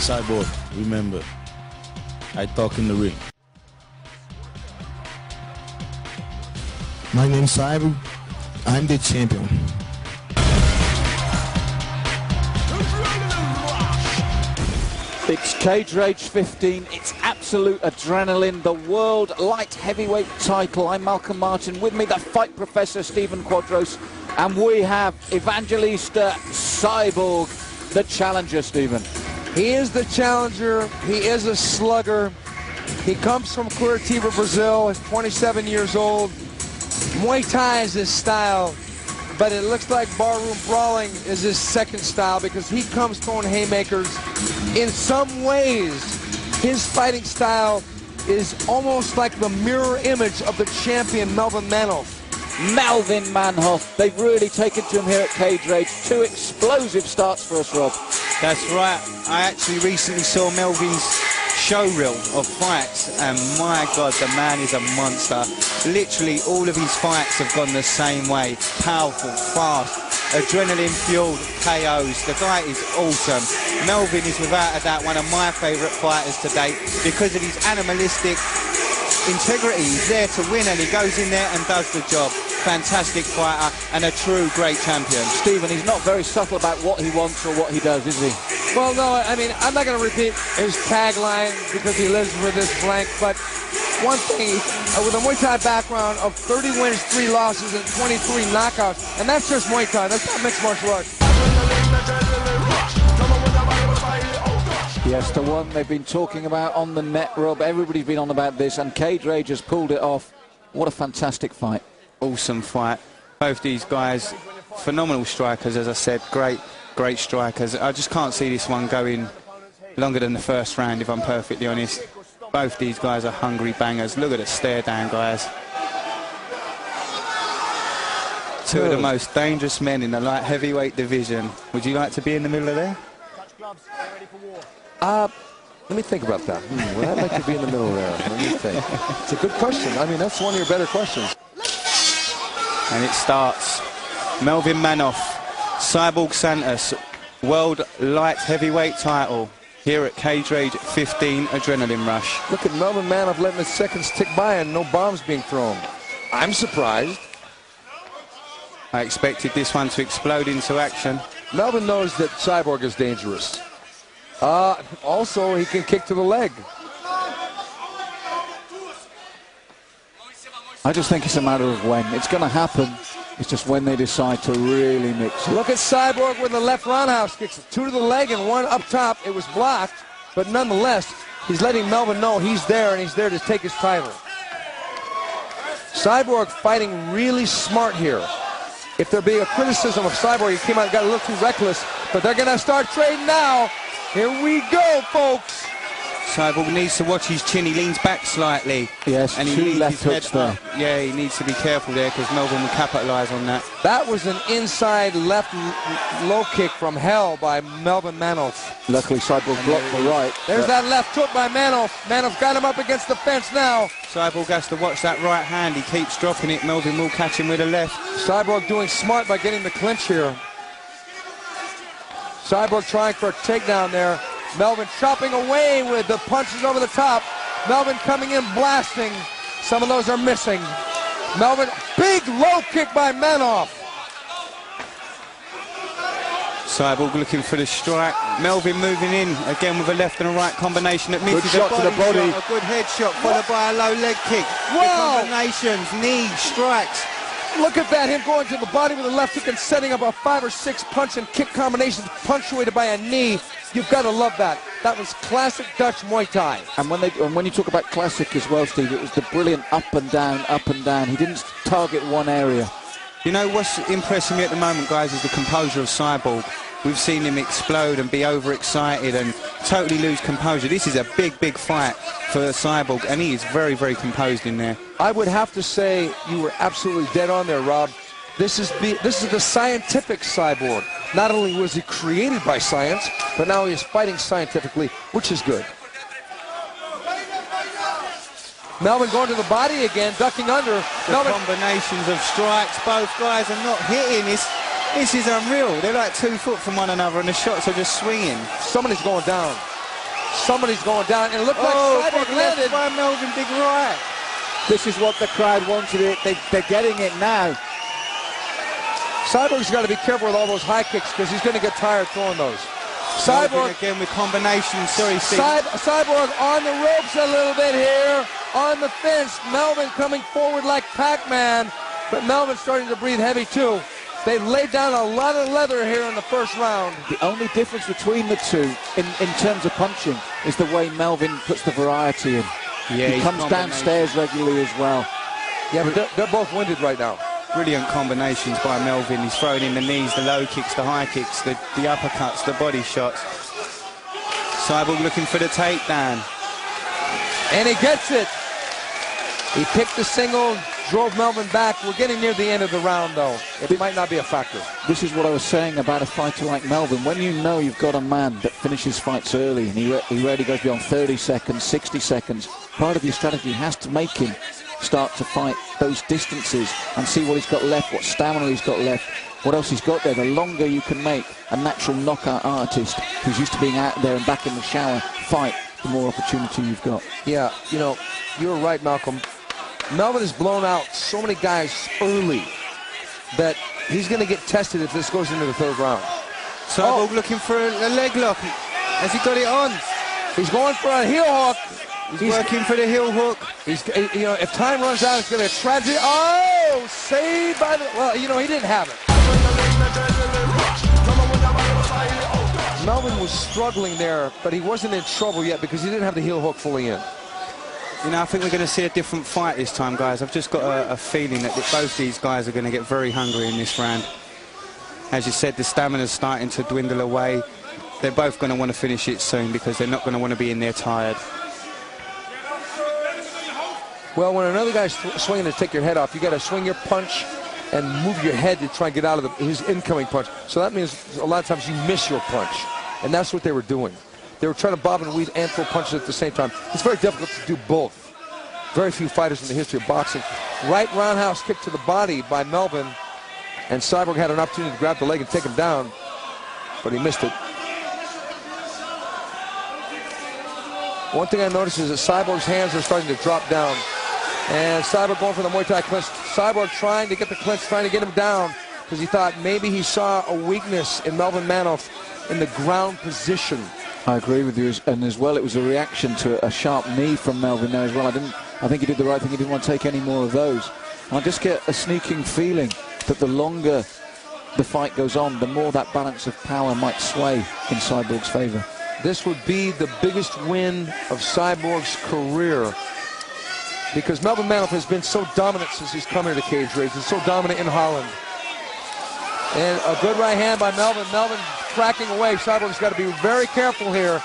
Cyborg, remember, I talk in the ring. My name's Cyborg. I'm the champion. It's Cage Rage 15, it's absolute adrenaline, the world light heavyweight title. I'm Malcolm Martin, with me the fight professor Stephen Quadros, and we have Evangelista Cyborg, the challenger, Stephen. He is the challenger, he is a slugger. He comes from Curitiba, Brazil, he's 27 years old. Muay Thai is his style, but it looks like barroom brawling is his second style because he comes throwing haymakers. In some ways, his fighting style is almost like the mirror image of the champion Melvin Manhoef. Melvin Manhoef, they've really taken to him here at Cage Rage. Two explosive starts for us, Rob. That's right. I actually recently saw Melvin's showreel of fights, and my God, the man is a monster. Literally all of his fights have gone the same way. Powerful, fast, adrenaline-fueled KOs. The guy is awesome. Melvin is without a doubt one of my favourite fighters to date because of his animalistic integrity. He's there to win and he goes in there and does the job. Fantastic fighter and a true great champion. Stephen, he's not very subtle about what he wants or what he does, is he? Well, no, I mean, I'm not going to repeat his tagline because he lives for this blank, but one thing, with a Muay Thai background of 30 wins, 3 losses, and 23 knockouts, and that's just Muay Thai, that's not mixed martial arts. Yes, the one they've been talking about on the net, Rob. Everybody's been on about this, and Cage Rage has pulled it off. What a fantastic fight. Awesome fight. Both these guys, phenomenal strikers, as I said, great strikers. I just can't see this one going longer than the first round, if I'm perfectly honest. Both these guys are hungry bangers. Look at the stare down, guys. Two of the most dangerous men in the light heavyweight division. Would you like to be in the middle of there? Let me think about that. Would I like to be in the middle there? Let me think. It's a good question. I mean, that's one of your better questions. And it starts. Melvin Manhoef, Cyborg Santos, World Light Heavyweight title here at Cage Rage 15 Adrenaline Rush. Look at Melvin Manhoef letting the seconds tick by and no bombs being thrown. I'm surprised. I expected this one to explode into action. Melvin knows that Cyborg is dangerous. Also, he can kick to the leg. I just think it's a matter of when. It's going to happen. It's just when they decide to really mix it. Look at Cyborg with the left roundhouse kicks. 2 to the leg and 1 up top. It was blocked, but nonetheless, he's letting Melvin know he's there and he's there to take his title. Cyborg fighting really smart here. If there be a criticism of Cyborg, he came out and got a little too reckless, but they're going to start trading now. Here we go, folks. Cyborg needs to watch his chin. He leans back slightly. Yes, and he two leaves left his head hooks there. up. Yeah, he needs to be careful there because Melvin will capitalise on that. That was an inside left low kick from hell by Melvin Manhoef. Luckily, Cyborg blocked the right. There's that left hook by Manhoef. Manhoef got him up against the fence now. Cyborg has to watch that right hand. He keeps dropping it. Melvin will catch him with a left. Cyborg doing smart by getting the clinch here. Cyborg trying for a takedown there. Melvin chopping away with the punches over the top. Melvin coming in blasting. Some of those are missing. Melvin, big low kick by Manhoef. Cyborg looking for the strike. Melvin moving in again with a left and a right combination that misses. Good shot to the body. A good headshot followed by a low leg kick. Wow. The combinations, knees, strikes. Look at that, him going to the body with a left hook and setting up a 5 or 6 punch and kick combinations punctuated by a knee. You've got to love that. That was classic Dutch Muay Thai. And when you talk about classic as well, Steve, it was the brilliant up and down, up and down. He didn't target one area. You know what's impressing me at the moment, guys, is the composure of Cyborg. We've seen him explode and be overexcited and totally lose composure. This is a big, big fight for Cyborg, and he is very, very composed in there. I would have to say you were absolutely dead on there, Rob. This is the scientific Cyborg. Not only was he created by science, but now he is fighting scientifically, which is good. Melvin going to the body again, ducking under. The combinations of strikes, both guys are not hitting. This is unreal. They're like 2 foot from one another, and the shots are just swinging. Somebody's going down. Somebody's going down, and it looked like Cyborg landed. By Melvin, big right. This is what the crowd wanted. They're getting it now. Cyborg's got to be careful with all those high kicks because he's going to get tired throwing those. Cyborg again with combinations. Sorry, Steve. Cyborg on the ropes a little bit here, on the fence. Melvin coming forward like Pac-Man, but Melvin's starting to breathe heavy too. They've laid down a lot of leather here in the first round. The only difference between the two in terms of punching is the way Melvin puts the variety in. Yeah, he comes downstairs regularly as well. Yeah, but they're both winded right now. Brilliant combinations by Melvin. He's throwing in the knees, the low kicks, the high kicks, the uppercuts, the body shots. Cyborg looking for the takedown. And he gets it. He picked the single, drove Melvin back. We're getting near the end of the round, though. It might not be a factor. This is what I was saying about a fighter like Melvin. When you know you've got a man that finishes fights early, and he rarely goes beyond 30 seconds, 60 seconds, part of your strategy has to make him start to fight those distances and see what he's got left, what stamina he's got left, what else he's got there. The longer you can make a natural knockout artist who's used to being out there and back in the shower fight, the more opportunity you've got. Yeah, you know, you're right, Malcolm. Melvin has blown out so many guys early that he's going to get tested if this goes into the third round. Cyborg looking for a leg lock. Has he got it on? He's going for a heel hook. He's working for the heel hook. He's, you know, if time runs out, it's going to be a tragedy. Oh, saved by the... Well, you know, he didn't have it. Melvin was struggling there, but he wasn't in trouble yet because he didn't have the heel hook fully in. You know, I think we're going to see a different fight this time, guys. I've just got a feeling that both these guys are going to get very hungry in this round. As you said, the stamina's starting to dwindle away. They're both going to want to finish it soon because they're not going to want to be in there tired. Well, when another guy's swinging to take your head off, you got to swing your punch and move your head to try and get out of his incoming punch. So that means a lot of times you miss your punch, and that's what they were doing. They were trying to bob and weave and throw punches at the same time. It's very difficult to do both. Very few fighters in the history of boxing. Right roundhouse kick to the body by Melvin, and Cyborg had an opportunity to grab the leg and take him down, but he missed it. One thing I noticed is that Cyborg's hands are starting to drop down. And Cyborg going for the Muay Thai clinch. Cyborg trying to get the clinch, trying to get him down, because he thought maybe he saw a weakness in Melvin Manhoef in the ground position. I agree with you, and as well, it was a reaction to a sharp knee from Melvin there as well. I think he did the right thing. He didn't want to take any more of those. And I just get a sneaking feeling that the longer the fight goes on, the more that balance of power might sway in Cyborg's favor. This would be the biggest win of Cyborg's career, because Melvin Manhoef has been so dominant since he's come here to Cage Rage. He's so dominant in Holland. And a good right hand by Melvin. Melvin cracking away. Cyborg's got to be very careful here.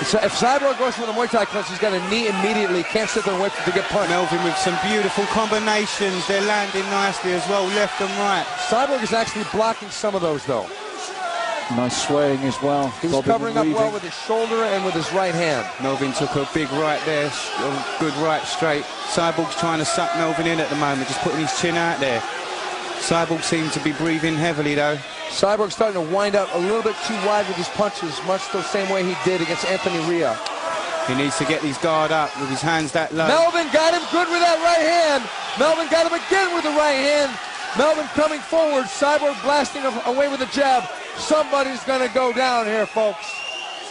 If Cyborg goes for the Muay Thai clinch, he's got a knee immediately. Can't sit there and wait to get punched. Melvin with some beautiful combinations. They're landing nicely as well, left and right. Cyborg is actually blocking some of those, though. Nice swaying as well. He was covering up well with his shoulder and with his right hand. Melvin took a big right there, a good right straight. Cyborg's trying to suck Melvin in at the moment, just putting his chin out there. Cyborg seems to be breathing heavily, though. Cyborg's starting to wind up a little bit too wide with his punches, much the same way he did against Anthony Ria. He needs to get his guard up with his hands that low. Melvin got him good with that right hand. Melvin got him again with the right hand. Melvin coming forward, Cyborg blasting away with a jab. Somebody's going to go down here, folks.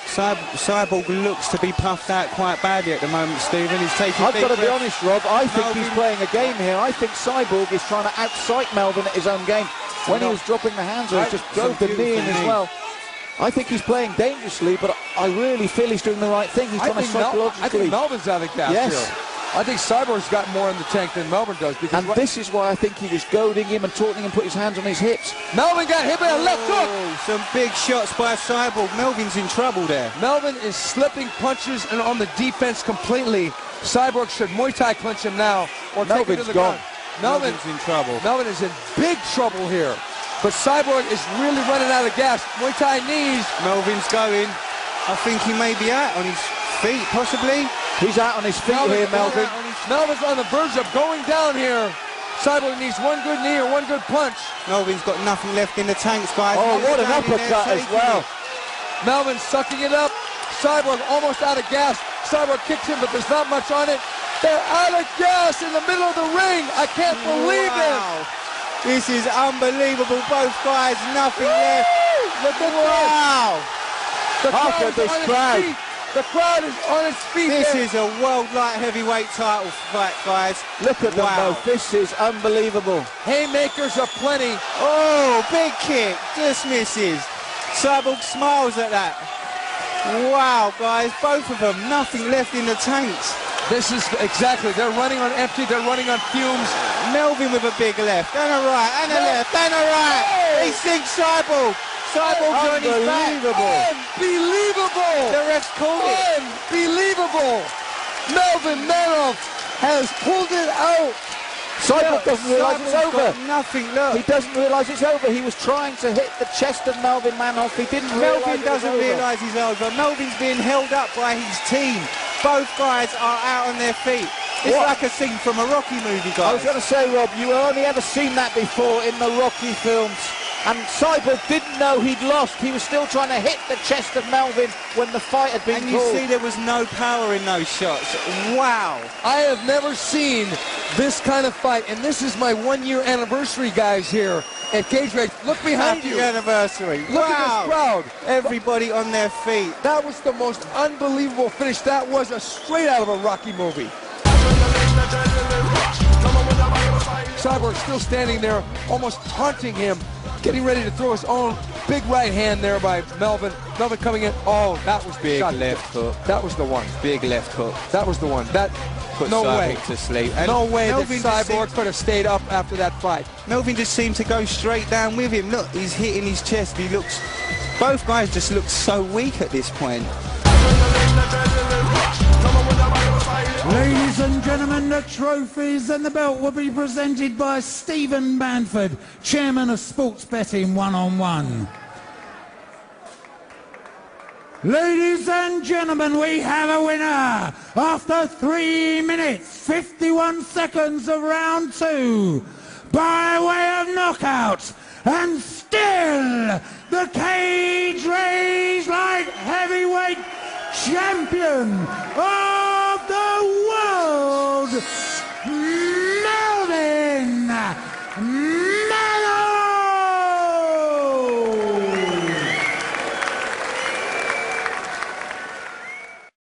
Cyborg looks to be puffed out quite badly at the moment, Stephen. He's taking I've got to be honest, Rob. I think he's playing a game here. I think Cyborg is trying to outsight Melvin at his own game. When he was dropping the hands, he just drove the knee in as well. I think he's playing dangerously, but I really feel he's doing the right thing. He's trying to psychologically... I think Melvin's out of the gas here. I think Cyborg's got more in the tank than Melvin does. And this is why I think he was goading him and taunting him, put his hands on his hips. Melvin got hit by a left hook. Some big shots by Cyborg. Melvin's in trouble there. Melvin is slipping punches and on the defense completely. Cyborg should Muay Thai clinch him now or take him to the ground. Melvin's in trouble. Melvin is in big trouble here. But Cyborg is really running out of gas. Muay Thai knees. Melvin's going. I think he may be out on his feet, possibly. He's out on his feet here, Melvin. Melvin's on the verge of going down here. Cyborg needs one good knee or one good punch. Melvin's got nothing left in the tanks, guys. Oh, what an uppercut as well. Melvin sucking it up. Cyborg almost out of gas. Cyborg kicks him, but there's not much on it. They're out of gas in the middle of the ring. I can't believe it. This is unbelievable. Both guys, nothing left. Look at this. The crowd is on its feet. The crowd is on its feet. This there. is a world light heavyweight title fight, guys. Look at them both. This is unbelievable. Haymakers aplenty. Oh, big kick. Just misses. Cyborg smiles at that. Wow, guys. Both of them, nothing left in the tanks. This is exactly. They're running on empty. They're running on fumes. Melvin with a big left, and a right, and a left, and a right. He sinks Cyborg. Cyborg's on his back. Unbelievable. The ref's called it. Unbelievable. Melvin Manhoef has pulled it out. Cyborg doesn't realise it's over. Nothing, look. He doesn't realise it's over. He was trying to hit the chest of Melvin Manhoef. He didn't realise Melvin doesn't realise he's over. Melvin's being held up by his team. Both guys are out on their feet. It's like a scene from a Rocky movie, guys. I was going to say, Rob, you only ever seen that before in the Rocky films. And Cyborg didn't know he'd lost. He was still trying to hit the chest of Melvin when the fight had been called. And you see there was no power in those shots. Wow. I have never seen this kind of fight. And this is my 1-year anniversary, guys, here at Cage Rage. Look behind you. Happy anniversary. Look at this crowd. Everybody on their feet. That was the most unbelievable finish. That was a straight out of a Rocky movie. Cyborg still standing there, almost taunting him, getting ready to throw his own big right hand there by Melvin. Melvin coming in. Oh, that was Big shot. left hook. That was the one. Big left hook. That was the one. That Put no Cyborg way. to sleep. And No way that Melvin Cyborg could have stayed up after that fight. Melvin just seemed to go straight down with him. Look, he's hitting his chest. He looks. Both guys just look so weak at this point. Ladies and gentlemen, the trophies and the belt will be presented by Stephen Manford, Chairman of Sports Betting 1-on-1. Ladies and gentlemen, we have a winner after 3 minutes, 51 seconds of round 2 by way of knockout, and still the Cage Rage Light Heavyweight Champion of the world,